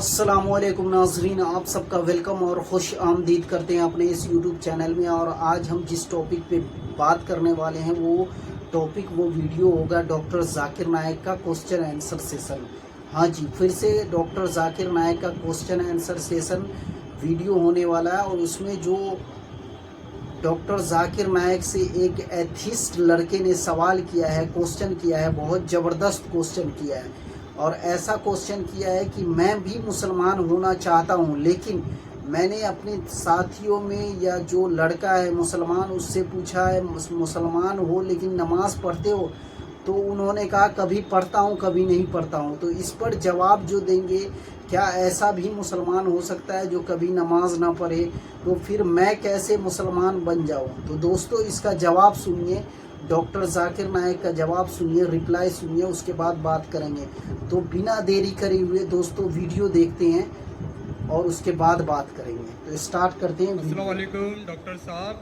अस्सलाम वालेकुम नाजरीन, आप सबका वेलकम और खुश आमदीद करते हैं अपने इस यूट्यूब चैनल में। और आज हम जिस टॉपिक पे बात करने वाले हैं वो वीडियो होगा डॉक्टर जाकिर नायक का क्वेश्चन आंसर सेशन। हाँ जी, फिर से डॉक्टर जाकिर नायक का क्वेश्चन आंसर सेशन वीडियो होने वाला है। और उसमें जो डॉक्टर जाकिर नायक से एक एथिस्ट लड़के ने सवाल किया है, क्वेश्चन किया है, बहुत ज़बरदस्त क्वेश्चन किया है। और ऐसा क्वेश्चन किया है कि मैं भी मुसलमान होना चाहता हूँ, लेकिन मैंने अपने साथियों में या जो लड़का है मुसलमान उससे पूछा है मुसलमान हो लेकिन नमाज़ पढ़ते हो, तो उन्होंने कहा कभी पढ़ता हूँ कभी नहीं पढ़ता हूँ। तो इस पर जवाब जो देंगे, क्या ऐसा भी मुसलमान हो सकता है जो कभी नमाज ना पढ़े? तो फिर मैं कैसे मुसलमान बन जाऊँ? तो दोस्तों इसका जवाब सुनिए, डॉक्टर जाकिर नायक का जवाब सुनिए, रिप्लाई सुनिए, उसके बाद बात करेंगे। तो बिना देरी करे हुए दोस्तों वीडियो देखते हैं और उसके बाद बात करेंगे। तो स्टार्ट करते हैं। अस्सलाम वालेकुम डॉक्टर साहब,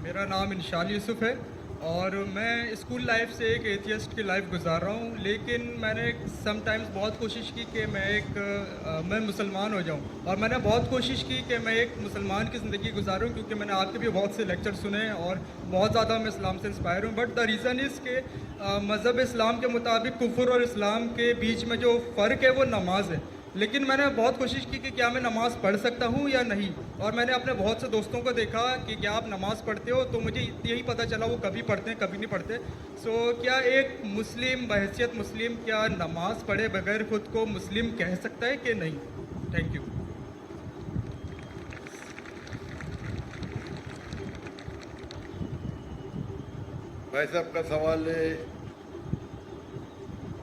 मेरा नाम इंशाल यूसुफ है और मैं स्कूल लाइफ से एक एथियस्ट की लाइफ गुजार रहा हूँ। लेकिन मैंने समटाइम्स बहुत कोशिश की कि मैं मुसलमान हो जाऊँ, और मैंने बहुत कोशिश की कि मैं एक मुसलमान की ज़िंदगी गुजारूँ, क्योंकि मैंने आपके भी बहुत से लेक्चर सुने और बहुत ज़्यादा मैं इस्लाम से इंस्पायर हूँ। बट द रीज़न इज़ कि मज़हब इस्लाम के मुताबिक कुफ्र और इस्लाम के बीच में जो फ़र्क है वो नमाज है। लेकिन मैंने बहुत कोशिश की कि क्या मैं नमाज़ पढ़ सकता हूँ या नहीं, और मैंने अपने बहुत से दोस्तों को देखा कि क्या आप नमाज़ पढ़ते हो, तो मुझे यही पता चला वो कभी पढ़ते हैं कभी नहीं पढ़ते। सो क्या एक मुस्लिम बहैसियत मुस्लिम क्या नमाज़ पढ़े बगैर ख़ुद को मुस्लिम कह सकता है कि नहीं? Thank you. भाई साहब का सवाल है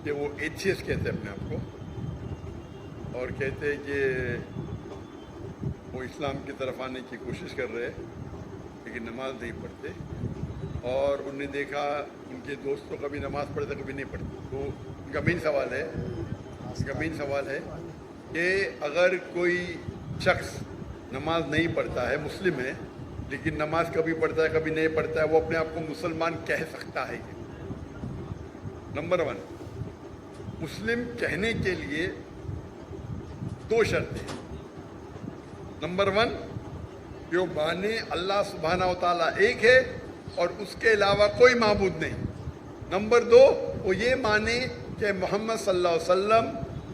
कि वो एथियस्ट कहते हैं अपने आप को, और कहते हैं कि वो इस्लाम की तरफ आने की कोशिश कर रहे हैं लेकिन नमाज नहीं पढ़ते, और उनने देखा उनके दोस्तों कभी नमाज पढ़ते कभी नहीं पढ़ते। तो उनका मेन सवाल है कि अगर कोई शख्स नमाज नहीं पढ़ता है, मुस्लिम है, लेकिन नमाज कभी पढ़ता है कभी नहीं पढ़ता है, वो अपने आप को मुसलमान कह सकता है? नंबर 1, मुस्लिम कहने के लिए 2 शर्तें। नंबर 1, जो माने अल्लाह सुब्हाना व तआला एक है और उसके अलावा कोई माबूद नहीं। नंबर 2, वो ये माने कि मोहम्मद सल्लल्लाहु अलैहि वसल्लम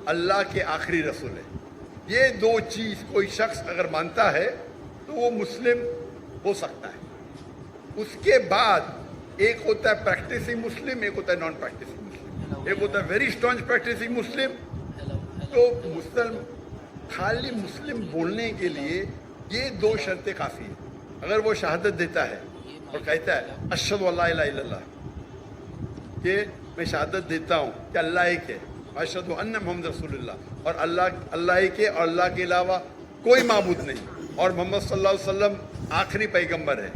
अल्लाह के आखिरी रसूल है। ये 2 चीज़ कोई शख्स अगर मानता है तो वो मुस्लिम हो सकता है। उसके बाद एक होता है प्रैक्टिसिंग मुस्लिम, एक होता है नॉन प्रैक्टिसिंग मुस्लिम, एक होता है वेरी स्ट्रॉन्ग प्रैक्टिसिंग मुस्लिम। तो खाली मुस्लिम बोलने के लिए ये 2 शर्तें काफ़ी हैं। अगर वो शहादत देता है और कहता है अशहदु अल्ला इलाहा इल्लल्लाह, कि मैं शहादत देता हूँ कि अल्लाह एक है, अशहदु अन्ना मुहम्मद रसूलुल्लाह, और अल्लाह एक है और अल्लाह के अलावा कोई माबूद नहीं, और मोहम्मद सल्लल्लाहु अलैहि वसल्लम आखिरी पैगंबर है,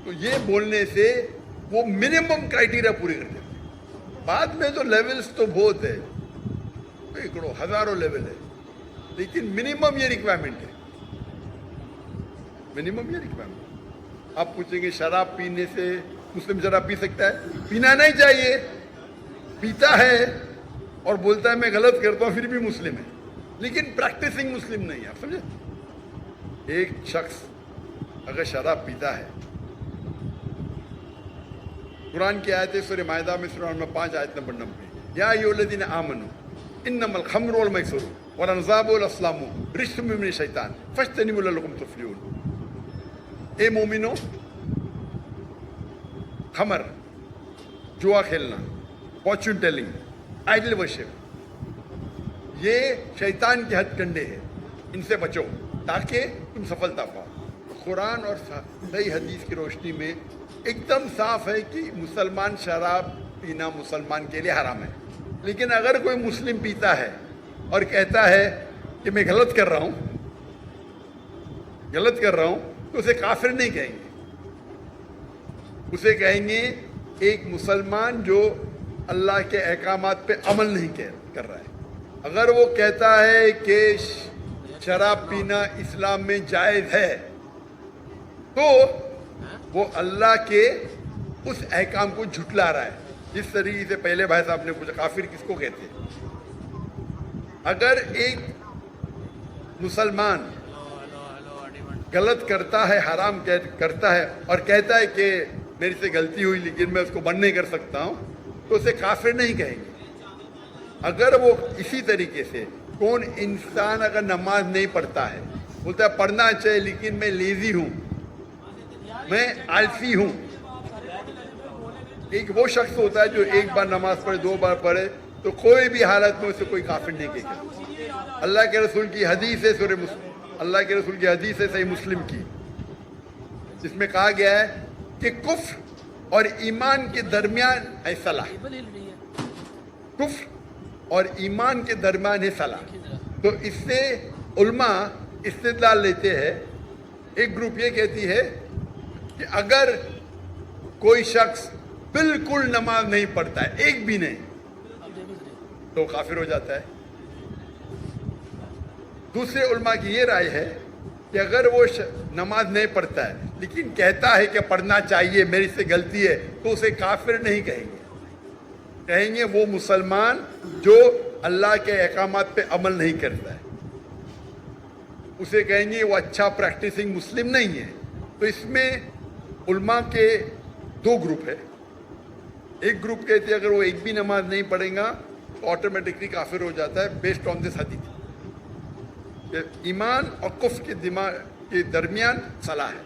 तो ये बोलने से वो मिनिमम क्राइटेरिया पूरी कर देते हैं। बाद में तो लेवल्स तो बहुत है, तो हज़ारों लेवल है, लेकिन मिनिमम ये रिक्वायरमेंट है, मिनिमम ये रिक्वायरमेंट। आप पूछेंगे शराब पीने से मुस्लिम शराब पी सकता है? पीना नहीं चाहिए। पीता है और बोलता है मैं गलत करता हूँ, फिर भी मुस्लिम है, लेकिन प्रैक्टिसिंग मुस्लिम नहीं है। आप समझे? एक शख्स अगर शराब पीता है, कुरान की आयत है सूरह माइदा में सूरह नंबर 5 आयत नंबर 90, या अय्युहल्लज़ीना आमनू इन्नमल खम्रु वल मैसूरु वल अंसाबु वल अस्लामु रिज्सुम मिन शैतान फज्तनिबू लअल्लकुम तुफ्लिहून। ए मोमिनो, खमर, जुआ खेलना, फॉर्चून टेलिंग, आइडल वर्शिप, ये शैतान के हथकंडे हैं, इनसे बचो ताकि तुम सफलता पाओ। कुरान और सही हदीस की रोशनी में एकदम साफ है कि मुसलमान शराब पीना मुसलमान के लिए हराम है। लेकिन अगर कोई मुस्लिम पीता है और कहता है कि मैं गलत कर रहा हूँ, तो उसे काफिर नहीं कहेंगे, उसे कहेंगे एक मुसलमान जो अल्लाह के अहकामात पे अमल नहीं कर रहा है। अगर वो कहता है कि शराब पीना इस्लाम में जायज़ है, तो वो अल्लाह के उस अहकाम को झुटला रहा है। जिस तरीके से पहले भाई साहब ने पूछा काफिर किसको कहते हैं, अगर एक मुसलमान गलत करता है, हराम करता है और कहता है कि मेरे से गलती हुई लेकिन मैं उसको बंद नहीं कर सकता हूँ, तो उसे काफिर नहीं कहेंगे। अगर वो इसी तरीके से कौन इंसान अगर नमाज नहीं पढ़ता है, बोलता है पढ़ना चाहिए लेकिन मैं लेजी हूँ, मैं आलसी हूँ, एक वो शख्स होता है जो एक बार नमाज पढ़े, 2 बार पढ़े, तो कोई भी हालत में उसे कोई काफिर नहीं कहेगा। अल्लाह के रसूल की हदीस है अल्लाह के रसूल की हदीस है सही मुस्लिम की, जिसमें कहा गया है कि कुफ्र और ईमान के दरमियान है सलाह, कुफ्र और ईमान के दरमियान है सलाह। तो इससे उल्मा इस्तिदलाल लेते हैं। एक ग्रुप ये कहती है कि अगर कोई शख्स बिल्कुल नमाज नहीं पढ़ता है, एक भी नहीं, तो काफिर हो जाता है। दूसरे उल्मा की ये राय है कि अगर वो नमाज नहीं पढ़ता है लेकिन कहता है कि पढ़ना चाहिए, मेरी से गलती है, तो उसे काफिर नहीं कहेंगे, कहेंगे वो मुसलमान जो अल्लाह के अहकामात पे अमल नहीं करता है, उसे कहेंगे वो अच्छा प्रैक्टिसिंग मुस्लिम नहीं है। तो इसमें उल्मा के 2 ग्रुप है। एक ग्रुप कहते हैं अगर वो एक भी नमाज नहीं पढ़ेगा तो ऑटोमेटिकली काफिर हो जाता है बेस्ड ऑन दिस हदीस। ईमान और कुफ्र के दिमाग के दरमियान सलाह है।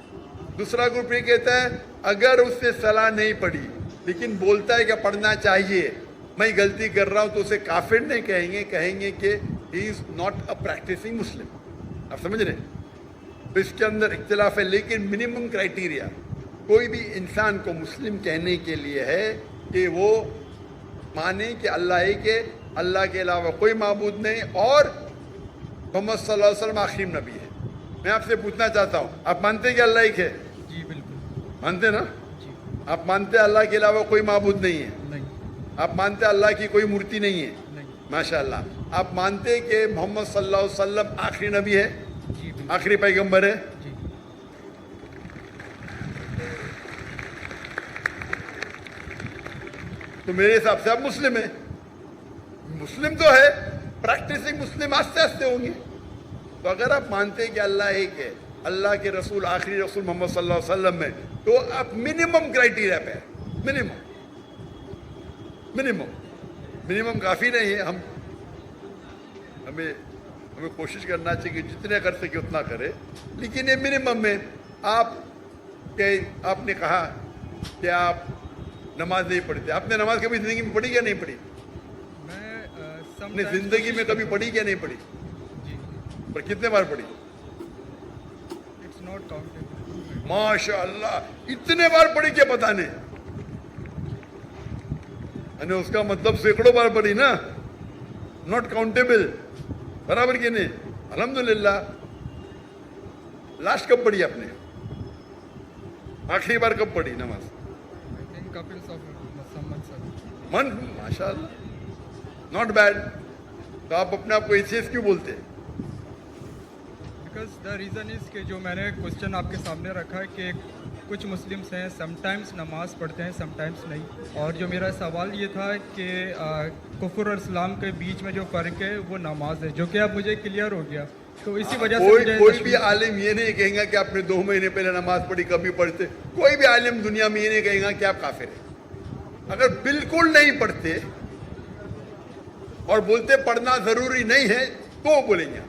दूसरा ग्रुप ये कहता है अगर उससे सलाह नहीं पढ़ी लेकिन बोलता है कि पढ़ना चाहिए, मैं गलती कर रहा हूं, तो उसे काफिर नहीं कहेंगे, कहेंगे कि he is not a practising Muslim. आप समझ रहे हैं? तो इसके अंदर इख्तिलाफ है, लेकिन मिनिमम क्राइटेरिया कोई भी इंसान को मुस्लिम कहने के लिए है कि वो माने कि अल्लाह एक है, अल्लाह के अलावा कोई माबूद नहीं और मोहम्मद सल्लल्लाहु अलैहि वसल्लम आखिरी नबी है। मैं आपसे पूछना चाहता हूँ, आप मानते हैं कि अल्लाह एक है? जी बिल्कुल मानते ना? जी। आप मानते हैं अल्लाह के अलावा कोई माबूद नहीं है? नहीं आप मानते हैं अल्लाह की कोई मूर्ति नहीं है? नहीं। माशाअल्लाह। आप मानते हैं कि मोहम्मद सल्लल्लाहु अलैहि वसल्लम आखिरी नबी है, जी बिल्कुल आखिरी पैगंबर है? जी। तो मेरे हिसाब से आप मुस्लिम है। मुस्लिम तो है, प्रैक्टिसिंग मुस्लिम आस्ते आस्ते होंगे। तो अगर आप मानते हैं कि अल्लाह एक है, अल्लाह के रसूल आखिरी रसूल मोहम्मद सल्लल्लाहु अलैहि वसल्लम में, तो आप मिनिमम क्राइटेरिया पे है। मिनिमम काफ़ी नहीं है। हमें कोशिश करना चाहिए कि जितने कर सके उतना करे, लेकिन ये मिनिमम में आपने कहा कि आप नमाज नहीं पढ़ते। आपने नमाज कभी ज़िंदगी में पढ़ी या नहीं पढ़ी? मैं अपनी ज़िंदगी में कभी पढ़ी क्या नहीं पढ़ी? जी। पर कितने बार पढ़ी? It's not countable. माशाअल्लाह, इतने बार पढ़ी क्या पता नहीं? अने उसका मतलब सैकड़ों बार पढ़ी ना, नॉट काउंटेबल, बराबर कि नहीं? अल्हम्दुलिल्लाह। लास्ट कब पढ़ी आपने? आखिरी बार कब पढ़ी नमाज? मन, माशाअल्लाह, नॉट बैड। तो आप अपने आप को एथियस्ट क्यों बोलते हैं? बिकॉज द रीज़न इज़ कि जो मैंने क्वेश्चन आपके सामने रखा है कि कुछ मुस्लिम्स हैं समटाइम्स नमाज पढ़ते हैं समटाइम्स नहीं, और जो मेरा सवाल ये था कि कुफ्र और इस्लाम के बीच में जो फ़र्क है वो नमाज है, जो कि अब मुझे क्लियर हो गया। तो इसी वजह से कोई भी आलिम ये नहीं कहेगा कि आपने 2 महीने पहले नमाज पढ़ी, कभी पढ़ते। कोई भी आलिम दुनिया में ये नहीं कहेगा कि आप काफिर हैं। अगर बिल्कुल नहीं पढ़ते और बोलते पढ़ना जरूरी नहीं है तो बोलेंगे,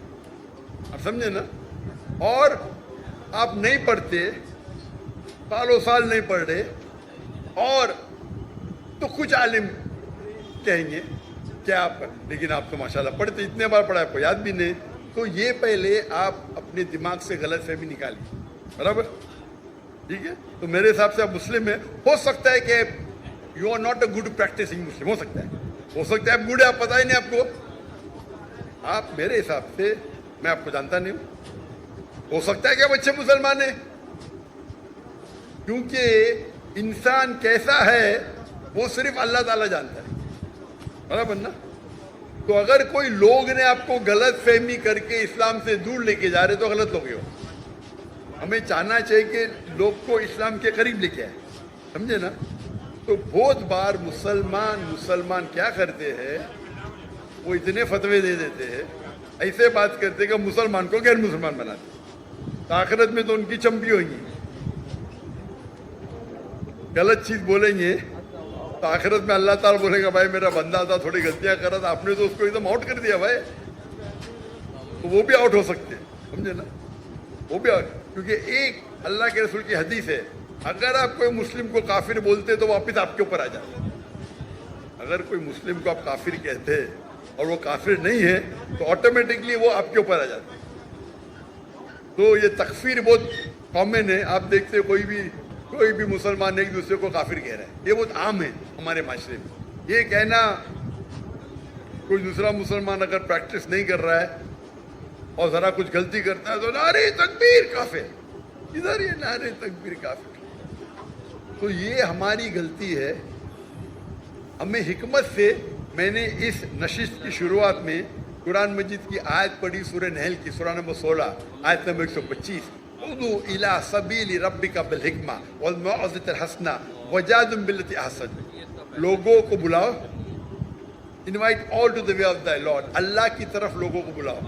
आप समझे ना? और आप नहीं पढ़ते, सालों साल नहीं पढ़ रहे, और तो कुछ आलिम कहेंगे कि आप, लेकिन आप तो माशाल्लाह पढ़ते, इतने बार पढ़ा आपको याद भी नहीं। तो ये पहले आप अपने दिमाग से गलत फहमी निकालिए, बराबर? ठीक है? तो मेरे हिसाब से आप मुस्लिम है। हो सकता है कि you are not a good practising Muslim, हो सकता है आप गुड है, आप पता ही नहीं आपको। आप मेरे हिसाब से, मैं आपको जानता नहीं हूं, हो सकता है कि आप अच्छे मुसलमान हैं, क्योंकि इंसान कैसा है वो सिर्फ अल्लाह ताला जानता है, बराबर ना? तो अगर कोई लोग ने आपको गलत फहमी करके इस्लाम से दूर लेके जा रहे तो गलत लोग हो। हमें चाहना चाहिए कि लोग को इस्लाम के करीब लेके आए, समझे ना? तो बहुत बार मुसलमान क्या करते हैं, वो इतने फतवे दे देते हैं, ऐसे बात करते कि मुसलमान को गैर मुसलमान बनाते, तो आखिरत में तो उनकी चंपी होगी। गलत चीज बोलेंगे तो आखिरत में अल्लाह ताला बोलेगा भाई मेरा बंदा था, थोड़ी गलतियां करा था, आपने तो उसको एकदम आउट कर दिया भाई, तो वो भी आउट हो सकते हैं, समझे ना, वो भी आउट। क्योंकि एक अल्लाह के रसूल की हदीस है, अगर आप कोई मुस्लिम को काफिर बोलते तो वापस आपके ऊपर आ जाते। अगर कोई मुस्लिम को आप काफिर कहते और वो काफिर नहीं है तो ऑटोमेटिकली वो आपके ऊपर आ जाते। तो ये तकफीर बहुत कॉमन है, आप देखते हो कोई भी मुसलमान एक दूसरे को काफिर कह रहा है, ये बहुत आम है हमारे माशरे में। ये कहना कोई दूसरा मुसलमान अगर प्रैक्टिस नहीं कर रहा है और जरा कुछ गलती करता है तो नारे तकबीर काफिर, इधर ये नारे तकबीर काफिर। तो ये हमारी गलती है। हमें हिकमत से मैंने इस नशिस्त की शुरुआत में कुरान मजीद की आयत पढ़ी, सूरह नहल की सूरह नंबर 16 आयत नंबर 125, उदू इला सबीली रब्बिका बिल हिकमा वल मौइज़तिल हसना वजादिल बिल्लती अहसन। लोगों को बुलाओ, invite all to the way of the Lord, Allah की तरफ लोगों को बुलाओ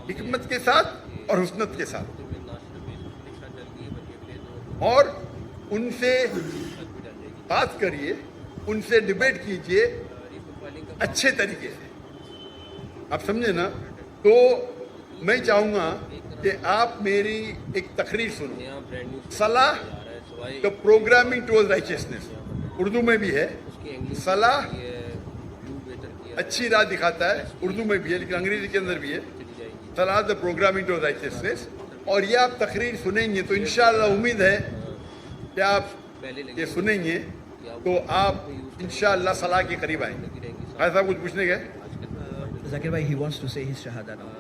हिकमत के साथ और हुस्नत के साथ, और उनसे बात करिए, उनसे डिबेट कीजिए अच्छे तरीके से, आप समझे ना। तो मैं चाहूँगा कि आप मेरी एक तकरीर सुनो, सलाह the programming towards righteousness, Urdu में भी है, सलाह अच्छी राह दिखाता है, उर्दू में भी है लेकिन अंग्रेजी के अंदर भी है, सलाह द प्रोग्रामिंग टुवर्ड्स राइचियसनेस। और ये आप तकरीर सुनेंगे तो इंशाअल्लाह उम्मीद है कि आप ये सुनेंगे तो आप इंशाअल्लाह सलाह के करीब आएंगे। ऐसा कुछ पूछने गए? जाकिर भाई, he wants to say his Shahada now.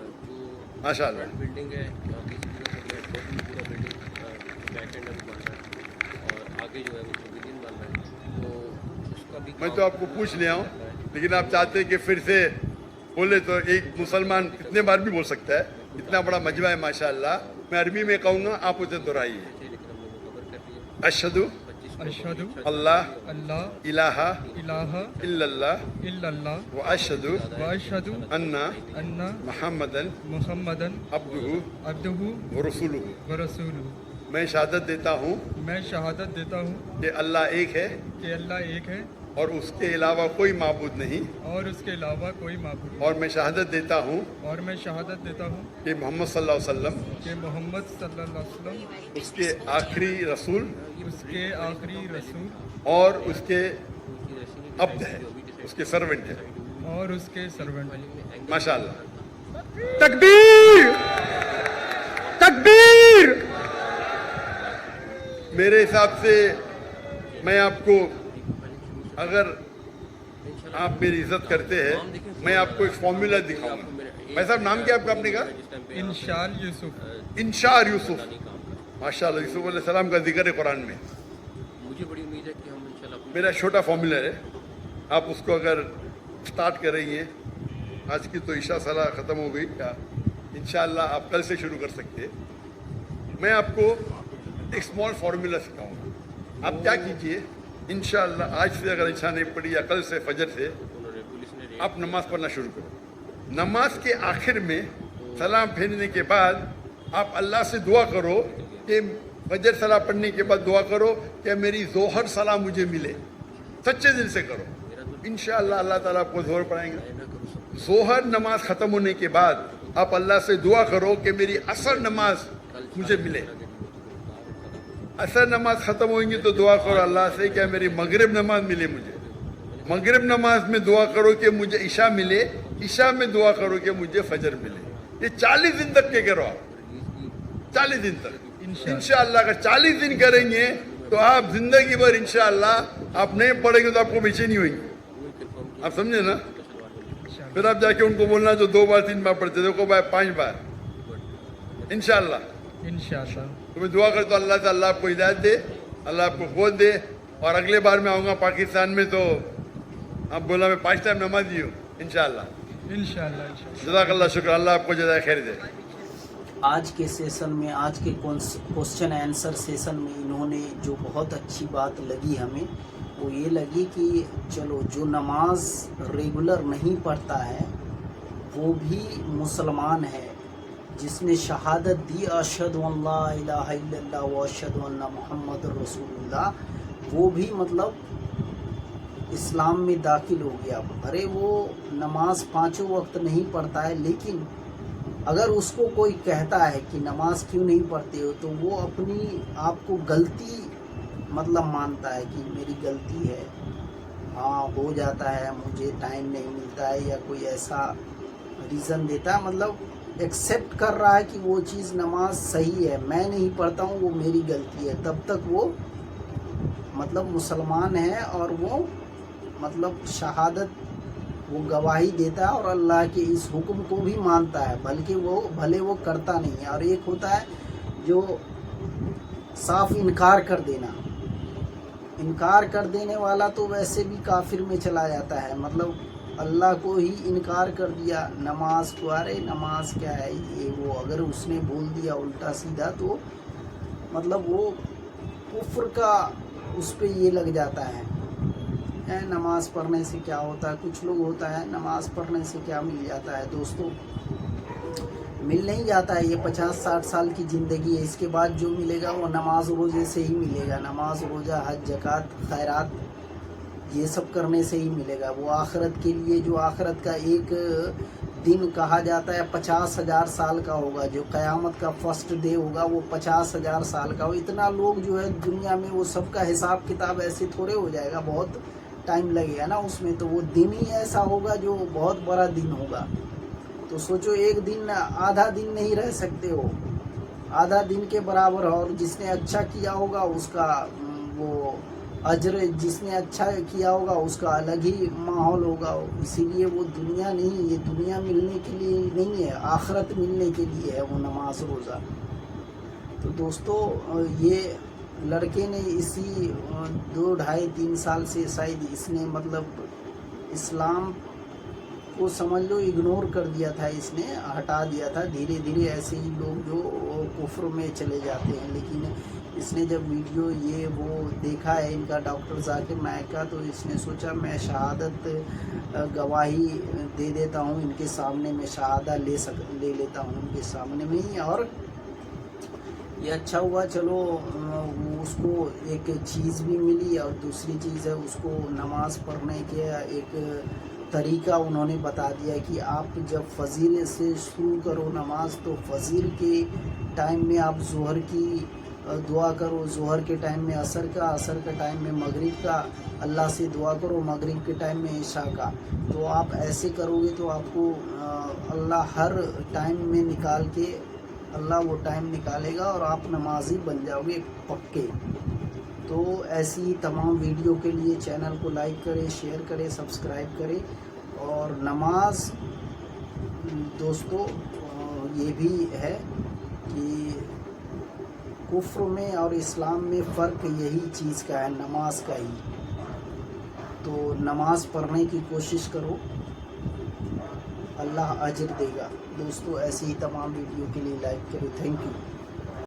माशाअल्लाह। बिल्डिंग है, पूरा बिल्डिंग बैक एंड अभी बन रहा है और आगे जो है वो पवेलियन बन रहा है, तो उसका भी मैं तो आपको पूछ लिया हूँ, लेकिन आप चाहते हैं कि फिर से बोले तो एक मुसलमान कितने बार भी बोल सकता है, इतना बड़ा मजमा है माशाअल्लाह। मैं अरबी में कहूँगा, आप उसे दोहराइए। लेकिन हम लोग कवर कर दिए। अशहदु अल्लाह अल्लाह इलाहा इलाहा इल्लल्लाह इल्लल्लाह व अशहदु व अशहदु अन्ना अन्ना मुहम्मदन मुहम्मदन अब्दुहु अब्दुहु व रसूलुहु। व रसूलुहु। मैं शहादत देता हूँ मैं शहादत देता हूँ कि अल्लाह एक है कि अल्लाह एक है और उसके अलावा कोई माबूद नहीं, और उसके अलावा कोई माबूद, और मैं शहादत देता हूँ और मैं शहादत देता हूँ कि मोहम्मद सल्लल्लाहु अलैहि वसल्लम कि मोहम्मद सल्लल्लाहु अलैहि वसल्लम उसके आखिरी रसूल उसके आखिरी रसूल और उसके अब्द है, उसके सर्वेंट है। और उसके सर्वेंट। माशाअल्लाह। तकबीर तकबीर। मेरे हिसाब से मैं आपको, अगर आप मेरी इज्जत करते हैं, मैं आपको एक फॉर्मूला दिखाऊंगा। भाई साहब, नाम क्या आपका? आपने कहा इंशाल यूसुफ। इंशार यूसुफ। माशाअल्लाह, यूसुफ अलैहिस्सलाम का जिक्र है कुरान में। मुझे बड़ी उम्मीद है कि हम इंशाल्लाह मेरा छोटा फॉर्मूला है, आप उसको अगर स्टार्ट करेंगे, आज की तो ईशा सलाह ख़त्म हो गई, इंशाअल्लाह आप कल से शुरू कर सकते हैं। मैं आपको एक स्मॉल फार्मूला सिखाऊंगा। आप क्या कीजिए, इंशाअल्लाह आज से अगर इच्छा नहीं पड़ी या कल से फजर से आप नमाज पढ़ना शुरू करो। नमाज के आखिर में सलाम फेरने के बाद आप अल्लाह से दुआ करो कि फजर सलाह पढ़ने के बाद दुआ करो कि मेरी जोहर सलाह मुझे मिले। सच्चे दिल से करो, इंशाअल्लाह अल्लाह ताला आपको जोहर पढ़ाएंगे। जोहर नमाज ख़त्म होने के बाद आप अल्लाह से दुआ करो कि मेरी असर नमाज मुझे मिले। असर नमाज ख़त्म होंगी तो दुआ करो अल्लाह से क्या मेरी मगरिब नमाज मिले मुझे। मगरिब नमाज में दुआ करो कि मुझे ईशा मिले। ईशा में दुआ करो कि मुझे फजर मिले। ये 40 दिन तक के करो आप, 40 दिन तक इंशाअल्लाह। अगर 40 दिन करेंगे तो आप जिंदगी भर इंशाअल्लाह, आप नहीं पढ़ेंगे तो आपको बेचैनी होगी। आप समझे ना? फिर आप जाके उनको बोलना जो 2 बार 3 बार पढ़ते देखो भाई 5 बार इंशाअल्लाह। इंशाअल्लाह तो मैं दुआ करता हूँ अल्लाह से अल्लाह आपको हिदायत दे, अल्लाह आपको क़ुव्वत दे। और अगले बार मैं आऊँगा पाकिस्तान में तो आप बोला मैं 5 टाइम नमाज़ी हूँ इंशाअल्लाह। जज़ाकल्लाह, शुक्र, अल्लाह आपको जज़ाए खैर दे। आज के सेशन में, आज के क्वेश्चन आंसर सेशन में इन्होंने जो बहुत अच्छी बात लगी हमें, वो ये लगी कि चलो जो नमाज रेगुलर नहीं पढ़ता है وہ بھی مسلمان ہے جس نے شہادت دی اشہد ان لا الہ الا اللہ و اشہد ان محمد رسول اللہ، وہ بھی مطلب اسلام میں داخل ہو گیا۔ ارے وہ نماز 5 وقت نہیں پڑھتا ہے، لیکن اگر اس کو کوئی کہتا ہے کہ نماز کیوں نہیں پڑھتے ہو، تو وہ اپنی آپ کو غلطی مطلب مانتا ہے کہ میری غلطی ہے، ہاں ہو جاتا ہے، مجھے ٹائم نہیں ملتا ہے، یا کوئی ایسا ریزن دیتا ہے، مطلب ایکسیپٹ کر رہا ہے کہ وہ چیز نماز صحیح ہے، میں نہیں پڑھتا ہوں، وہ میری غلطی ہے، تب تک وہ مطلب مسلمان ہے، اور وہ مطلب شہادت وہ گواہی دیتا ہے اور اللہ کے اس حکم کو بھی مانتا ہے، بھلے وہ کرتا نہیں ہے۔ اور ایک ہوتا ہے جو صاف انکار کر دینا، انکار کر دینے والا تو ویسے بھی کافر میں چلا جاتا ہے، مطلب اللہ کو ہی انکار کر دیا، نماز کو، ارے نماز کیا ہے یہ وہ، اگر اس نے بول دیا الٹا سیدھا تو مطلب وہ کفر کا اس پہ یہ لگ جاتا ہے۔ نماز پڑھنے سے کیا ہوتا ہے، کچھ لوگ ہوتا ہے نماز پڑھنے سے کیا مل جاتا ہے، دوستو مل نہیں جاتا ہے، یہ 50-60 سال کی زندگی ہے، اس کے بعد جو ملے گا وہ نماز روزے سے ہی ملے گا، نماز روزہ حج زکوٰۃ خیرات یہ سب کرنے سے ہی ملے گا۔ وہ آخرت کے لیے جو آخرت کا ایک دن کہا جاتا ہے 50,000 سال کا ہوگا، جو قیامت کا فرسٹ ڈے ہوگا وہ 50,000 سال کا ہو۔ اتنا لوگ جو ہے دنیا میں، وہ سب کا حساب کتاب ایسے تھوڑے ہو جائے گا، بہت ٹائم لگے گا نا اس میں، تو وہ دن ہی ایسا ہوگا جو بہت بڑا دن ہوگا۔ تو سوچو ایک دن، آدھا دن نہیں رہ سکتے ہو، آدھا دن کے برابر ہے، اور جس نے اچھا کیا ہوگا اس کا وہ اجر، جس نے اچھا کیا ہوگا اس کا الگ ہی ماحول ہوگا۔ اسی لیے وہ دنیا نہیں، یہ دنیا ملنے کے لیے نہیں ہے، آخرت ملنے کے لیے ہے وہ نماز روزہ۔ تو دوستو یہ لڑکے نے اسی 2-2.5-3 سال سے شاید اس نے مطلب اسلام کو سمجھ لو اگنور کر دیا تھا، اس نے ہٹا دیا تھا، دھیرے دھیرے ایسے ہی لوگ جو کفر میں چلے جاتے ہیں۔ لیکن اس نے جب ویڈیو یہ وہ دیکھا ہے ان کا ڈاکٹر ذاکر نائک کا، تو اس نے سوچا میں شہادت گواہی دے دیتا ہوں ان کے سامنے، میں شہادہ لے لیتا ہوں ان کے سامنے میں ہی، اور یہ اچھا ہوا، چلو اس کو ایک چیز بھی ملی، اور دوسری چیز ہے اس کو نماز پڑھنے کے ایک طریقہ انہوں نے بتا دیا کہ آپ جب فجر سے شروع کرو نماز، تو فجر کے ٹائم میں آپ ظہر کی دعا کرو، ظہر کے ٹائم میں عصر کا، عصر کے ٹائم میں مغرب کا اللہ سے دعا کرو، مغرب کے ٹائم میں عشاء کا۔ تو آپ ایسے کرو گے تو آپ کو اللہ ہر ٹائم میں نکال کے اللہ وہ ٹائم نکالے گا، اور آپ نمازی بن جاؤ گے پکے۔ تو ایسی ہی تمام ویڈیو کے لیے چینل کو لائک کریں، شیئر کریں، سبسکرائب کریں۔ اور نماز دوستو یہ بھی ہے کہ کفر میں اور اسلام میں فرق یہی چیز کا ہے، نماز کا ہی۔ تو نماز پڑھنے کی کوشش کرو، اللہ اجر دے گا۔ دوستو ایسی ہی تمام ویڈیو کے لیے لائک کریں، تھینک یو۔